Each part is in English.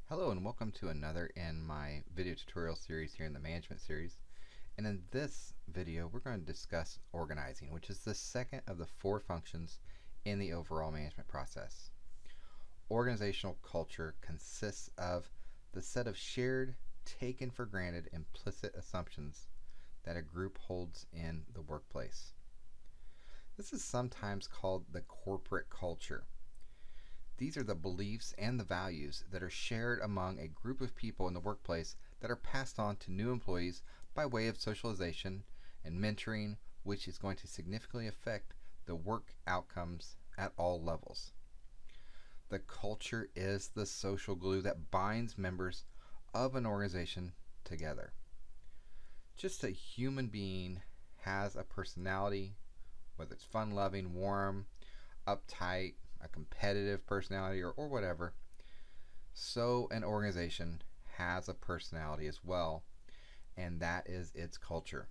Hello and welcome to another in my video tutorial series here in the management series. And in this video we're going to discuss organizing, which is the second of the four functions in the overall management process. Organizational culture consists of the set of shared, taken for granted, implicit assumptions that a group holds in the workplace. This is sometimes called the corporate culture. These are the beliefs and the values that are shared among a group of people in the workplace that are passed on to new employees by way of socialization and mentoring, which is going to significantly affect the work outcomes at all levels. The culture is the social glue that binds members of an organization together. Just a human being has a personality, whether it's fun-loving, warm, uptight, a competitive personality, or whatever. So an organization has a personality as well, and that is its culture.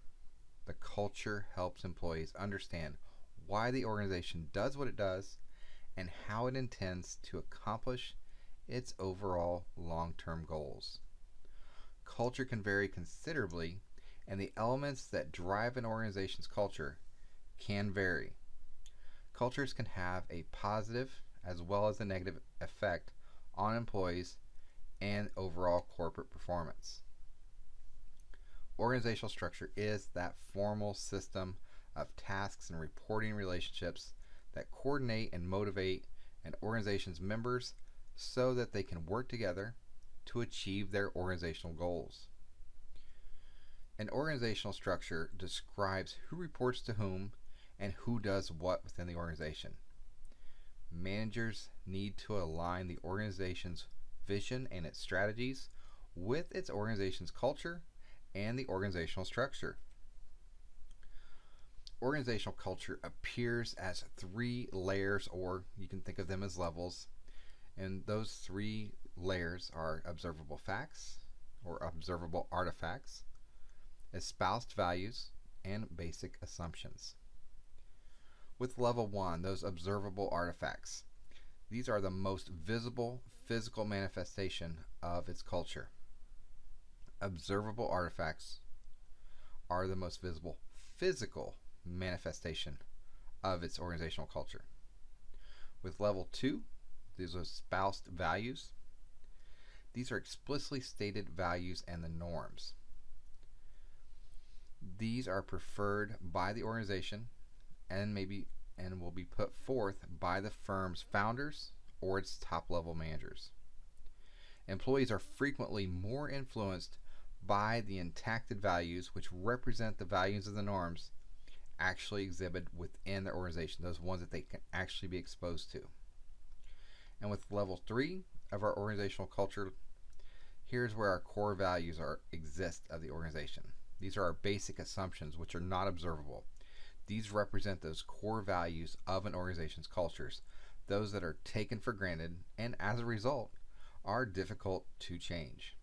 The culture helps employees understand why the organization does what it does and how it intends to accomplish its overall long-term goals. Culture can vary considerably, and the elements that drive an organization's culture can vary. Cultures can have a positive as well as a negative effect on employees and overall corporate performance. Organizational structure is that formal system of tasks and reporting relationships that coordinate and motivate an organization's members so that they can work together to achieve their organizational goals. An organizational structure describes who reports to whom and who does what within the organization. Managers need to align the organization's vision and its strategies with its organization's culture and the organizational structure. Organizational culture appears as three layers, or you can think of them as levels, and those three layers are observable facts or observable artifacts, espoused values, and basic assumptions. With level 1, those observable artifacts. These are the most visible physical manifestation of its culture. Observable artifacts are the most visible physical manifestation of its organizational culture. With level 2, these are espoused values. These are explicitly stated values and the norms. These are preferred by the organization and will be put forth by the firm's founders or its top level managers. Employees are frequently more influenced by the intacted values, which represent the values of the norms actually exhibited within the organization, those ones that they can actually be exposed to. And with level 3 of our organizational culture, here's where our core values exist of the organization. These are our basic assumptions, which are not observable. These represent those core values of an organization's cultures, those that are taken for granted and as a result are difficult to change.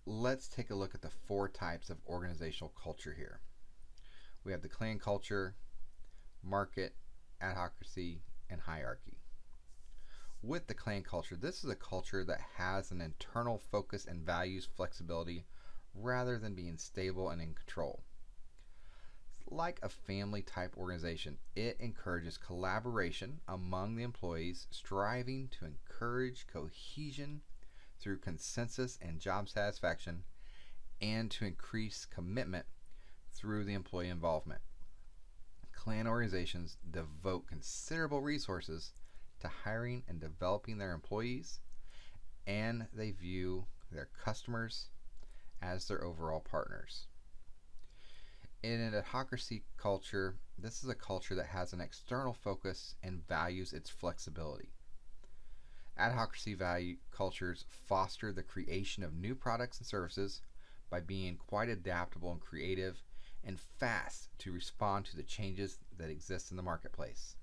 Let's take a look at the four types of organizational culture here. We have the clan culture, market, adhocracy, and hierarchy. With the clan culture, this is a culture that has an internal focus and values flexibility rather than being stable and in control. Like a family type organization, it encourages collaboration among the employees, striving to encourage cohesion through consensus and job satisfaction, and to increase commitment through the employee involvement. Clan organizations devote considerable resources to hiring and developing their employees, and they view their customers as their overall partners. In an adhocracy culture, this is a culture that has an external focus and values its flexibility. Adhocracy value cultures foster the creation of new products and services by being quite adaptable and creative and fast to respond to the changes that exist in the marketplace.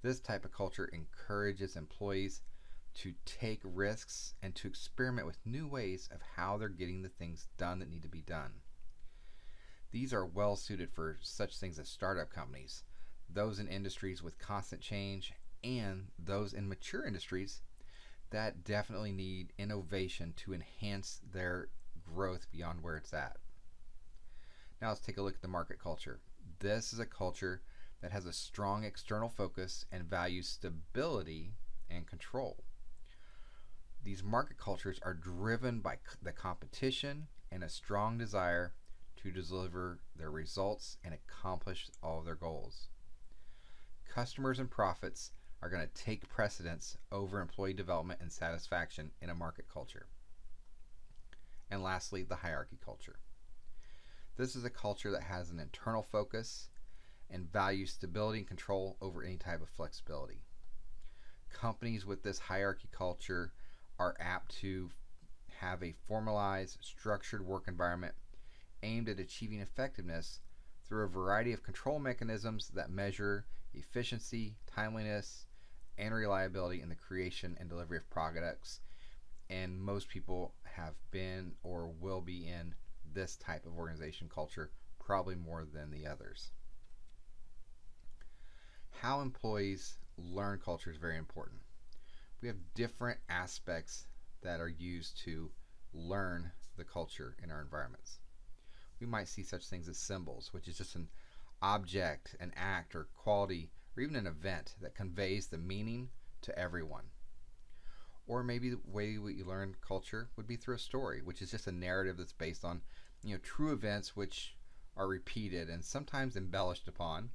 This type of culture encourages employees to take risks and to experiment with new ways of how they're getting the things done that need to be done. These are well suited for such things as startup companies, those in industries with constant change, and those in mature industries that definitely need innovation to enhance their growth beyond where it's at. Now let's take a look at the market culture. This is a culture that has a strong external focus and values stability and control. These market cultures are driven by the competition and a strong desire to deliver their results and accomplish all of their goals. Customers and profits are going to take precedence over employee development and satisfaction in a market culture. And lastly, the hierarchy culture. This is a culture that has an internal focus and values stability and control over any type of flexibility. Companies with this hierarchy culture are apt to have a formalized, structured work environment aimed at achieving effectiveness through a variety of control mechanisms that measure efficiency, timeliness, and reliability in the creation and delivery of products. And most people have been or will be in this type of organization culture, probably more than the others. How employees learn culture is very important. We have different aspects that are used to learn the culture in our environments. We might see such things as symbols, which is just an object, an act, or quality, or even an event that conveys the meaning to everyone. Or maybe the way we learn culture would be through a story, which is just a narrative that's based on true events which are repeated and sometimes embellished upon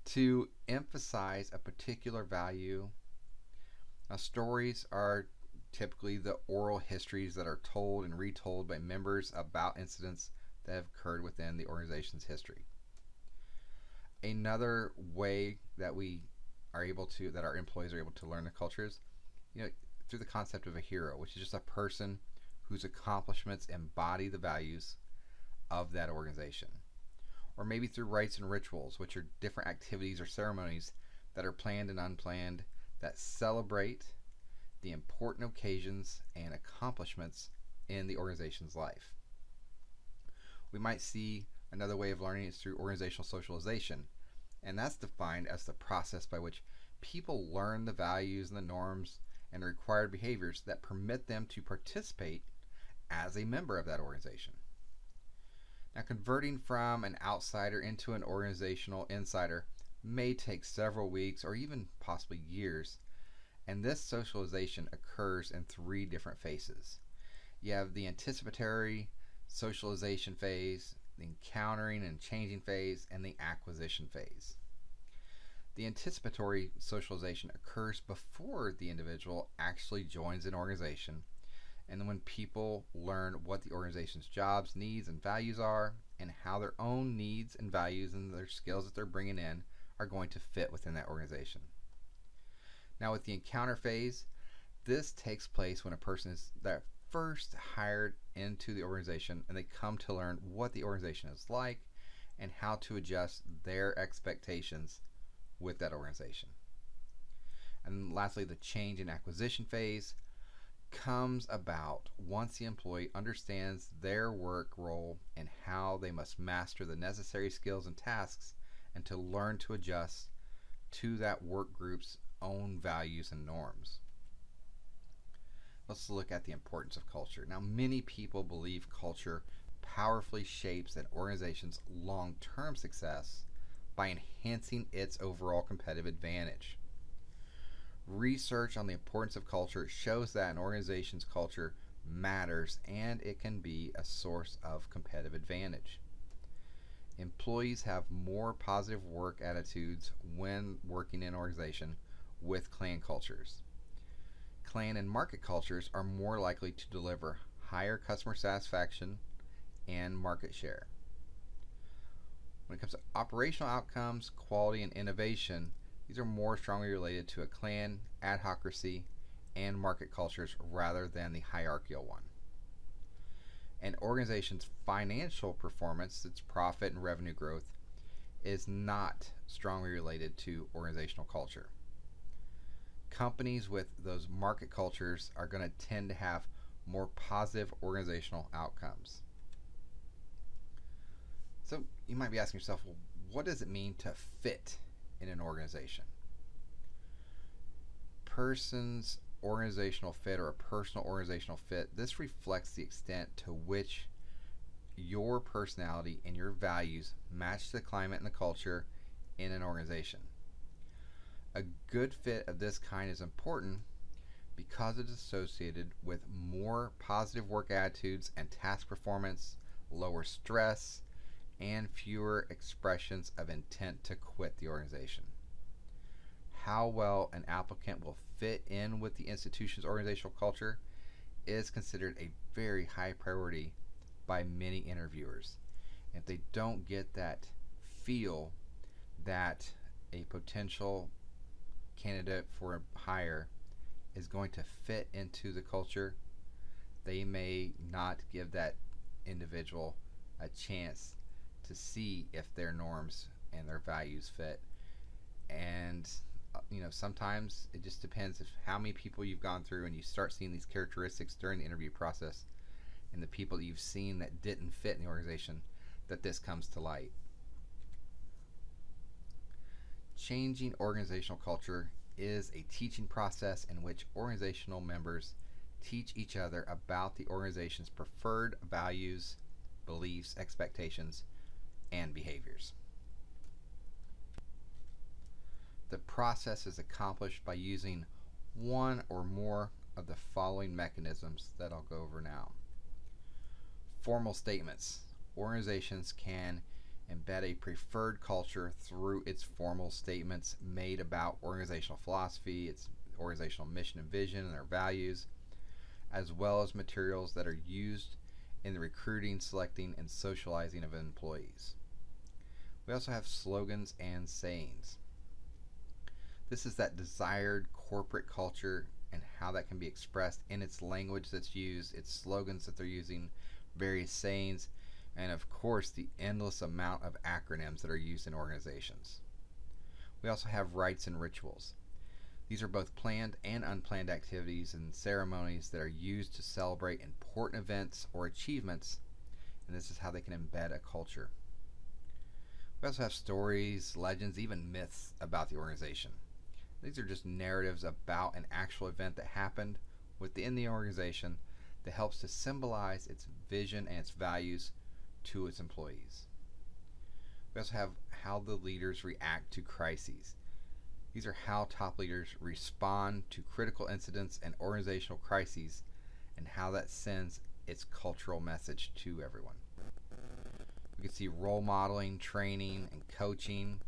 to emphasize a particular value. Now, stories are typically the oral histories that are told and retold by members about incidents that have occurred within the organization's history. Another way that our employees are able to learn the cultures, through the concept of a hero, which is just a person whose accomplishments embody the values of that organization. Or maybe through rites and rituals, which are different activities or ceremonies that are planned and unplanned that celebrate the important occasions and accomplishments in the organization's life. We might see another way of learning is through organizational socialization, and that's defined as the process by which people learn the values and the norms and the required behaviors that permit them to participate as a member of that organization. Now, converting from an outsider into an organizational insider may take several weeks or even possibly years, and this socialization occurs in 3 different phases. You have the anticipatory socialization phase, the encountering and changing phase, and the acquisition phase. The anticipatory socialization occurs before the individual actually joins an organization, and when people learn what the organization's jobs, needs, and values are, and how their own needs and values and their skills that they're bringing in are going to fit within that organization. Now, with the encounter phase, this takes place when a person is first hired into the organization and they come to learn what the organization is like and how to adjust their expectations with that organization. And lastly, the change and acquisition phase comes about once the employee understands their work role and how they must master the necessary skills and tasks and to learn to adjust to that work group's own values and norms. Let's look at the importance of culture. Now, many people believe culture powerfully shapes an organization's long-term success by enhancing its overall competitive advantage. Research on the importance of culture shows that an organization's culture matters and it can be a source of competitive advantage. Employees have more positive work attitudes when working in an organization with clan cultures. Clan and market cultures are more likely to deliver higher customer satisfaction and market share. When it comes to operational outcomes, quality, and innovation, these are more strongly related to a clan, adhocracy, and market cultures rather than the hierarchical one. An organization's financial performance, its profit and revenue growth, is not strongly related to organizational culture. Companies with those market cultures are going to tend to have more positive organizational outcomes. So you might be asking yourself, well, what does it mean to fit in an organization? Persons organizational fit or a personal organizational fit, this reflects the extent to which your personality and your values match the climate and the culture in an organization. A good fit of this kind is important because it is associated with more positive work attitudes and task performance, lower stress, and fewer expressions of intent to quit the organization. How well an applicant will fit in with the institution's organizational culture is considered a very high priority by many interviewers. If they don't get that feel that a potential candidate for a hire is going to fit into the culture, they may not give that individual a chance to see if their norms and their values fit. And sometimes it just depends if how many people you've gone through and you start seeing these characteristics during the interview process and the people that you've seen that didn't fit in the organization, that this comes to light. Changing organizational culture is a teaching process in which organizational members teach each other about the organization's preferred values, beliefs, expectations, and behaviors. The process is accomplished by using one or more of the following mechanisms that I'll go over now. Formal statements. Organizations can embed a preferred culture through its formal statements made about organizational philosophy, its organizational mission and vision, and their values, as well as materials that are used in the recruiting, selecting, and socializing of employees. We also have slogans and sayings. This is that desired corporate culture and how that can be expressed in its language that's used, its slogans that they're using, various sayings, and of course the endless amount of acronyms that are used in organizations. We also have rites and rituals. These are both planned and unplanned activities and ceremonies that are used to celebrate important events or achievements, and this is how they can embed a culture. We also have stories, legends, even myths about the organization. These are just narratives about an actual event that happened within the organization that helps to symbolize its vision and its values to its employees. We also have how the leaders react to crises. These are how top leaders respond to critical incidents and organizational crises and how that sends its cultural message to everyone. We can see role modeling, training, and coaching.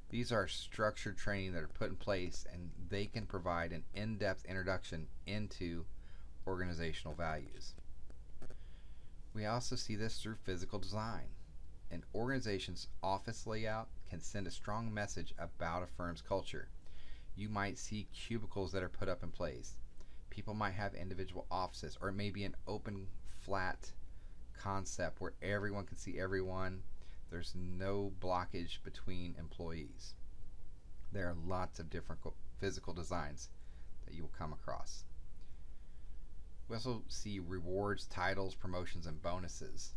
These are structured training that are put in place and they can provide an in-depth introduction into organizational values. We also see this through physical design. An organization's office layout can send a strong message about a firm's culture. You might see cubicles that are put up in place. People might have individual offices, or it may be an open, flat concept where everyone can see everyone. There's no blockage between employees. There are lots of different physical designs that you will come across. We also see rewards, titles, promotions, and bonuses.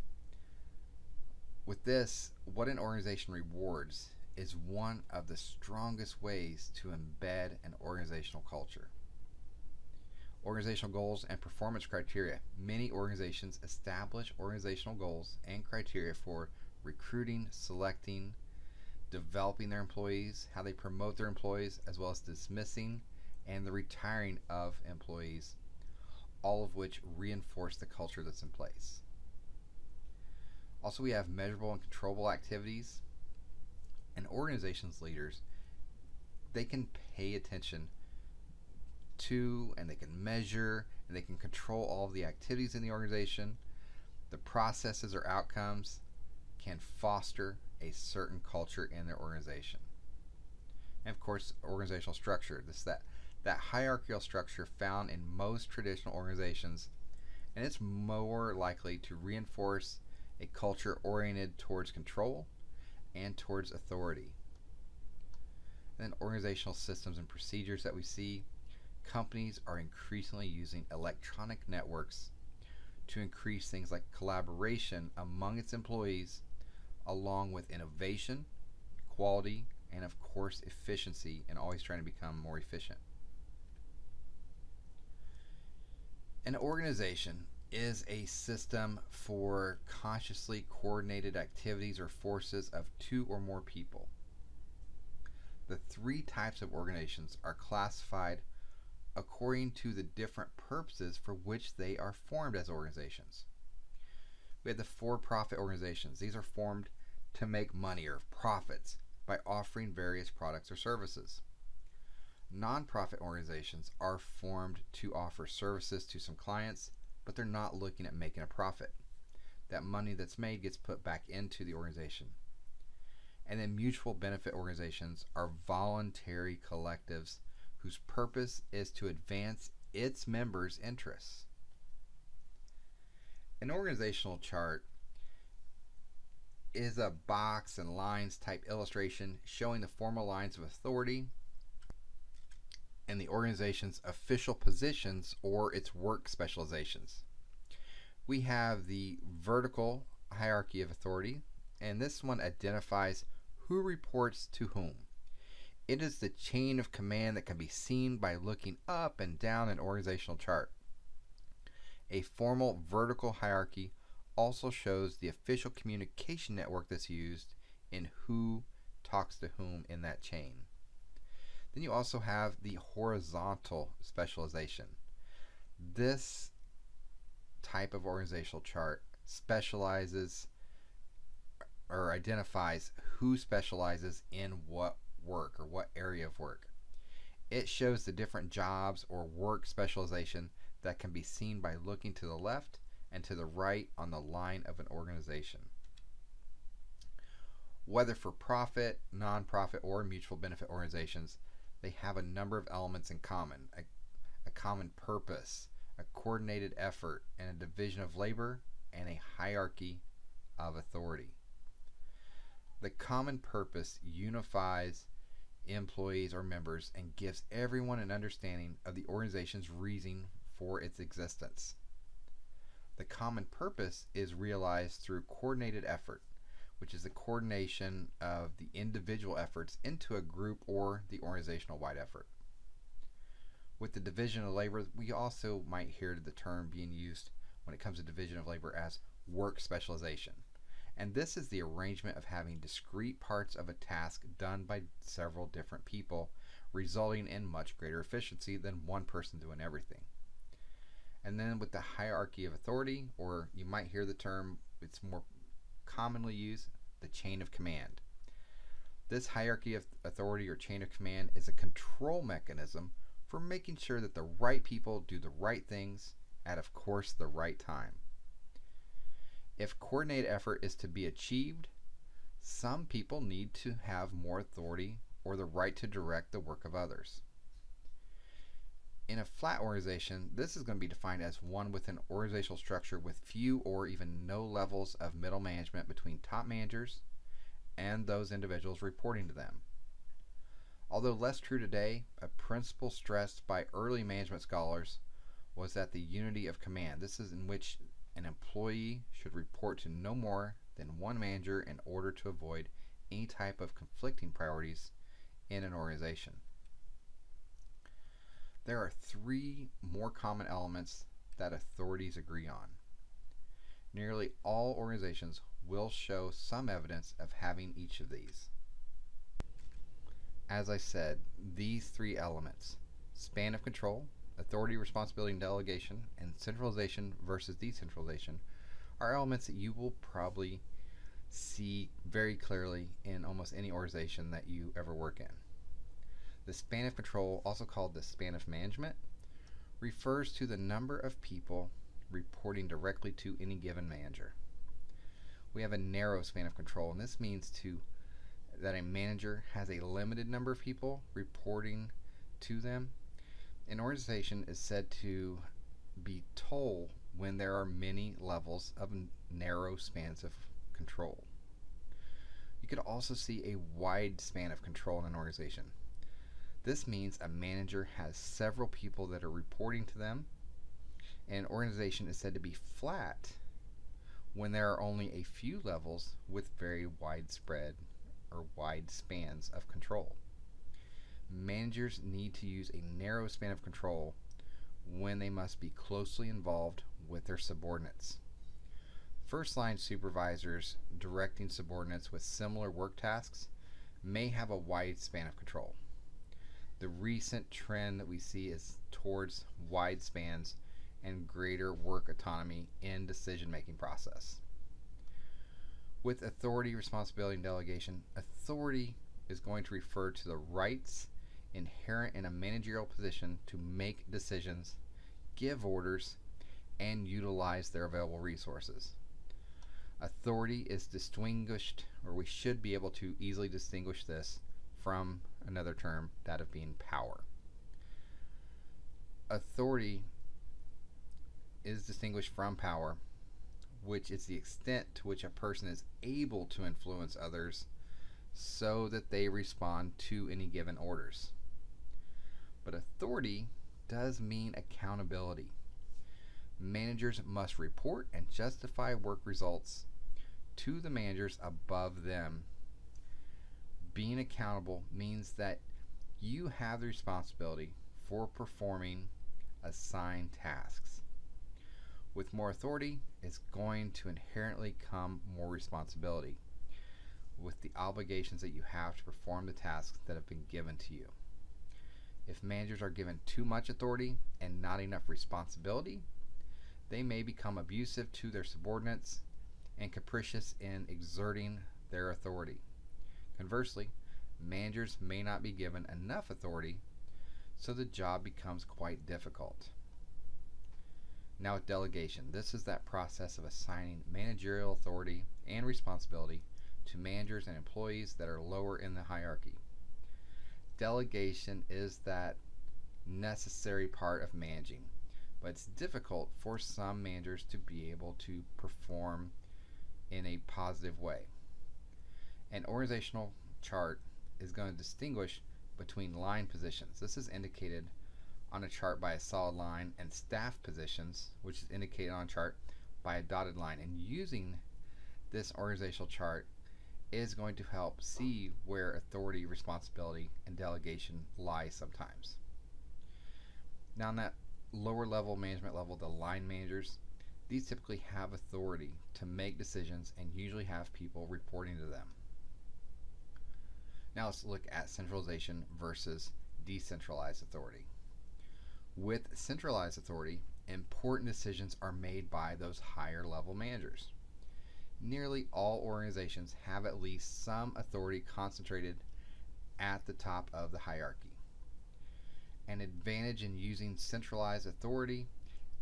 With this, what an organization rewards is one of the strongest ways to embed an organizational culture. Organizational goals and performance criteria. Many organizations establish organizational goals and criteria for recruiting, selecting, developing their employees, how they promote their employees, as well as dismissing and the retiring of employees, all of which reinforce the culture that's in place. Also, we have measurable and controllable activities. And organizations leaders, they can pay attention to and they can measure and they can control all of the activities in the organization. The processes or outcomes can foster a certain culture in their organization. And of course, organizational structure. This that hierarchical structure found in most traditional organizations, and it's more likely to reinforce a culture oriented towards control and towards authority. And then organizational systems and procedures that we see. Companies are increasingly using electronic networks to increase things like collaboration among its employees, along with innovation, quality, and of course efficiency, and always trying to become more efficient. An organization is a system for consciously coordinated activities or forces of two or more people. The three types of organizations are classified according to the different purposes for which they are formed as organizations. We have the for-profit organizations. These are formed to make money or profits by offering various products or services. Non-profit organizations are formed to offer services to some clients, but they're not looking at making a profit. That money that's made gets put back into the organization. And then mutual benefit organizations are voluntary collectives whose purpose is to advance its members' interests. An organizational chart is a box and lines type illustration showing the formal lines of authority and the organization's official positions or its work specializations. We have the vertical hierarchy of authority, and this one identifies who reports to whom. It is the chain of command that can be seen by looking up and down an organizational chart. A formal vertical hierarchy also shows the official communication network that's used in who talks to whom in that chain. Then you also have the horizontal specialization. This type of organizational chart specializes or identifies who specializes in what work or what area of work. It shows the different jobs or work specialization that can be seen by looking to the left and to the right on the line of an organization. Whether for profit, non-profit, or mutual benefit organizations, they have a number of elements in common. A common purpose, a coordinated effort, and a division of labor, and a hierarchy of authority. The common purpose unifies employees or members and gives everyone an understanding of the organization's reason for its existence. The common purpose is realized through coordinated effort, which is the coordination of the individual efforts into a group or the organizational-wide effort. With the division of labor, we also might hear the term being used when it comes to division of labor as work specialization. And this is the arrangement of having discrete parts of a task done by several different people, resulting in much greater efficiency than one person doing everything. And then with the hierarchy of authority, or you might hear the term, it's more commonly used, the chain of command. This hierarchy of authority or chain of command is a control mechanism for making sure that the right people do the right things at, of course, the right time. If coordinated effort is to be achieved, some people need to have more authority or the right to direct the work of others. In a flat organization, this is going to be defined as one with an organizational structure with few or even no levels of middle management between top managers and those individuals reporting to them. Although less true today, a principle stressed by early management scholars was that the unity of command. This is in which an employee should report to no more than one manager in order to avoid any type of conflicting priorities in an organization. There are three more common elements that authorities agree on. Nearly all organizations will show some evidence of having each of these. As I said, these three elements, span of control, authority, responsibility, and delegation, and centralization versus decentralization, are elements that you will probably see very clearly in almost any organization that you ever work in. The span of control, also called the span of management, refers to the number of people reporting directly to any given manager. We have a narrow span of control, and this means that a manager has a limited number of people reporting to them. An organization is said to be tall when there are many levels of narrow spans of control. You could also see a wide span of control in an organization. This means a manager has several people that are reporting to them, and an organization is said to be flat when there are only a few levels with very widespread or wide spans of control. Managers need to use a narrow span of control when they must be closely involved with their subordinates. First line supervisors directing subordinates with similar work tasks may have a wide span of control. The recent trend that we see is towards wide spans and greater work autonomy in decision-making process. With authority, responsibility, and delegation, authority is going to refer to the rights inherent in a managerial position to make decisions, give orders, and utilize their available resources. Authority is distinguished, or we should be able to easily distinguish this from another term, that of being power. Authority is distinguished from power, which is the extent to which a person is able to influence others so that they respond to any given orders. But authority does mean accountability. Managers must report and justify work results to the managers above them. Being accountable means that you have the responsibility for performing assigned tasks. With more authority, it's going to inherently come more responsibility with the obligations that you have to perform the tasks that have been given to you. If managers are given too much authority and not enough responsibility, they may become abusive to their subordinates and capricious in exerting their authority. Conversely, managers may not be given enough authority, so the job becomes quite difficult. Now with delegation, this is that process of assigning managerial authority and responsibility to managers and employees that are lower in the hierarchy. Delegation is that necessary part of managing, but it's difficult for some managers to be able to perform in a positive way. An organizational chart is going to distinguish between line positions. This is indicated on a chart by a solid line, and staff positions, which is indicated on a chart by a dotted line. And using this organizational chart is going to help see where authority, responsibility, and delegation lie sometimes. Now, in that lower level management level, the line managers, these typically have authority to make decisions and usually have people reporting to them. Now let's look at centralization versus decentralized authority. With centralized authority, important decisions are made by those higher level managers. Nearly all organizations have at least some authority concentrated at the top of the hierarchy. An advantage in using centralized authority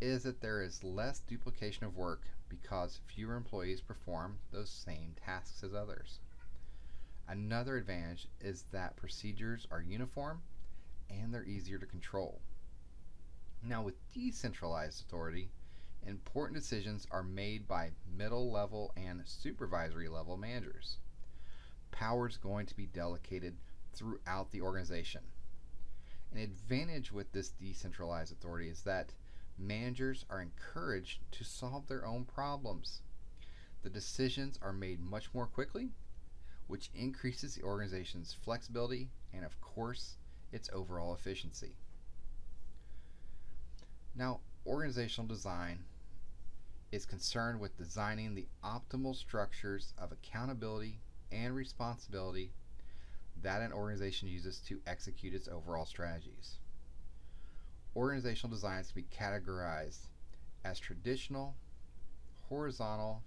is that there is less duplication of work because fewer employees perform those same tasks as others. Another advantage is that procedures are uniform and they're easier to control. Now with decentralized authority, important decisions are made by middle level and supervisory level managers. Power is going to be delegated throughout the organization. An advantage with this decentralized authority is that managers are encouraged to solve their own problems. The decisions are made much more quickly, which increases the organization's flexibility and, of course, its overall efficiency. Now, organizational design is concerned with designing the optimal structures of accountability and responsibility that an organization uses to execute its overall strategies. Organizational designs can be categorized as traditional, horizontal,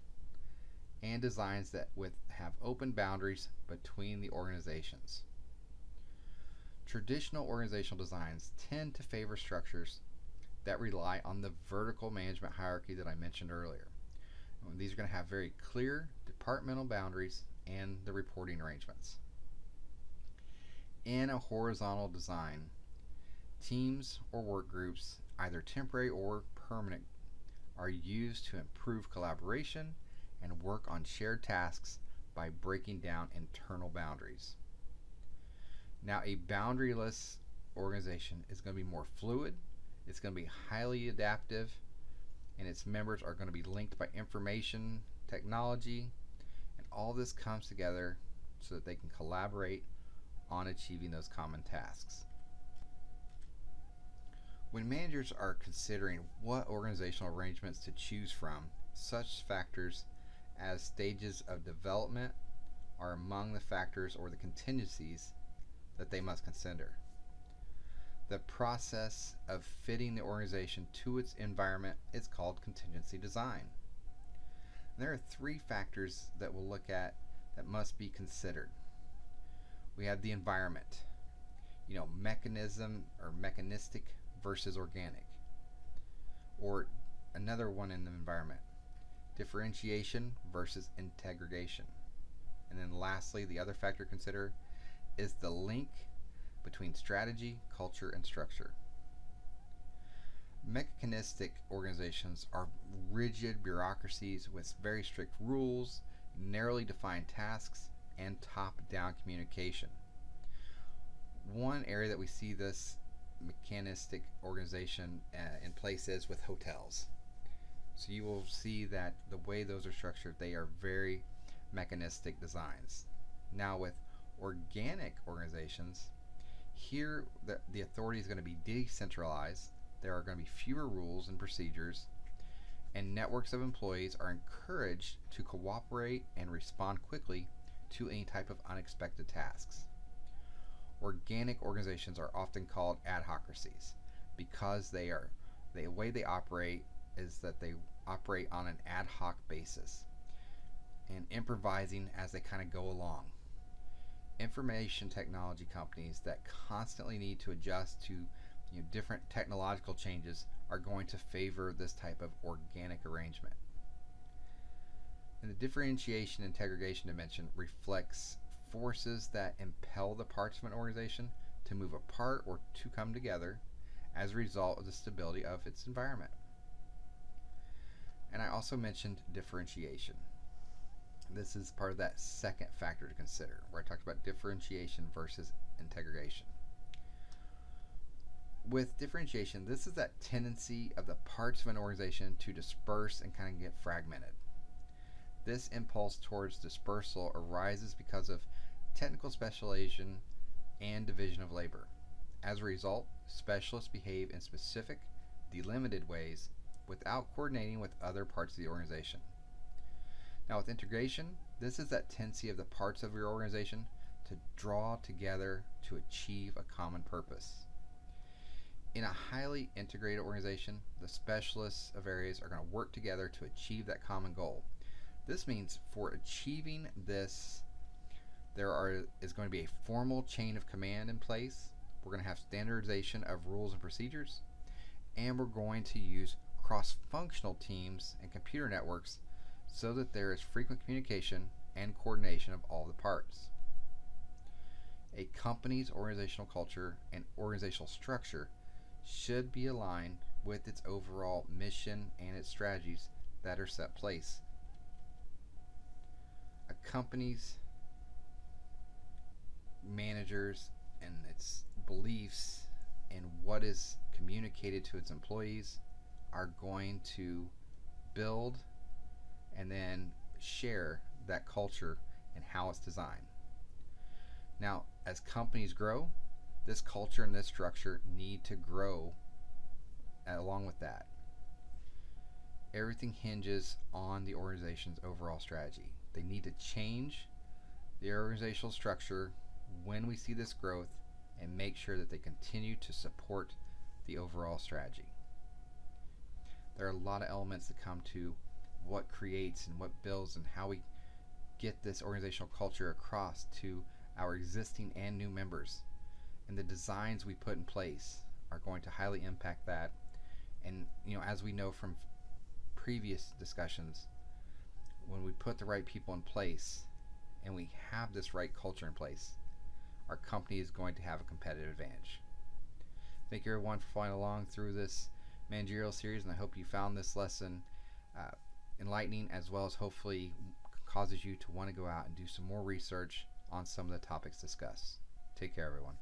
and designs that have open boundaries between the organizations. Traditional organizational designs tend to favor structures that rely on the vertical management hierarchy that I mentioned earlier. These are going to have very clear departmental boundaries and the reporting arrangements. In a horizontal design, teams or work groups, either temporary or permanent, are used to improve collaboration and work on shared tasks by breaking down internal boundaries. Now, a boundaryless organization is going to be more fluid, it's going to be highly adaptive, and its members are going to be linked by information, technology, and all this comes together so that they can collaborate on achieving those common tasks. When managers are considering what organizational arrangements to choose from, such factors as stages of development are among the factors or the contingencies that they must consider. The process of fitting the organization to its environment is called contingency design. And there are three factors that we'll look at that must be considered. We have the environment, mechanism or mechanistic versus organic. Or another one in the environment, differentiation versus integration. And then lastly, the other factor to consider is the link between strategy, culture, and structure. Mechanistic organizations are rigid bureaucracies with very strict rules, narrowly defined tasks, and top-down communication. One area that we see this mechanistic organization in place is with hotels. So you will see that the way those are structured, they are very mechanistic designs. Now with organic organizations, here the authority is going to be decentralized. There are going to be fewer rules and procedures, and networks of employees are encouraged to cooperate and respond quickly to any type of unexpected tasks. Organic organizations are often called adhocracies because the way they operate is that they operate on an ad hoc basis and improvising as they kind of go along. Information technology companies that constantly need to adjust to different technological changes are going to favor this type of organic arrangement. And the differentiation and integration dimension reflects forces that impel the parts of an organization to move apart or to come together as a result of the stability of its environment. And I also mentioned differentiation. This is part of that second factor to consider, where I talked about differentiation versus integration. With differentiation, this is that tendency of the parts of an organization to disperse and kind of get fragmented. This impulse towards dispersal arises because of technical specialization and division of labor. As a result, specialists behave in specific, delimited ways without coordinating with other parts of the organization. Now with integration, this is that tendency of the parts of your organization to draw together to achieve a common purpose. In a highly integrated organization, the specialists of areas are going to work together to achieve that common goal. This means for achieving this, is going to be a formal chain of command in place. We're going to have standardization of rules and procedures, and we're going to use cross-functional teams and computer networks so that there is frequent communication and coordination of all the parts. A company's organizational culture and organizational structure should be aligned with its overall mission and its strategies that are set place. A company's managers and its beliefs and what is communicated to its employees are going to build and then share that culture and how it's designed. Now, as companies grow, this culture and this structure need to grow along with that. Everything hinges on the organization's overall strategy. They need to change the organizational structure when we see this growth and make sure that they continue to support the overall strategy. There are a lot of elements that come to what creates and what builds and how we get this organizational culture across to our existing and new members. And the designs we put in place are going to highly impact that. And as we know from previous discussions, when we put the right people in place and we have this right culture in place, our company is going to have a competitive advantage. Thank you everyone for following along through this managerial series, and I hope you found this lesson enlightening, as well as hopefully causes you to want to go out and do some more research on some of the topics discussed. Take care everyone.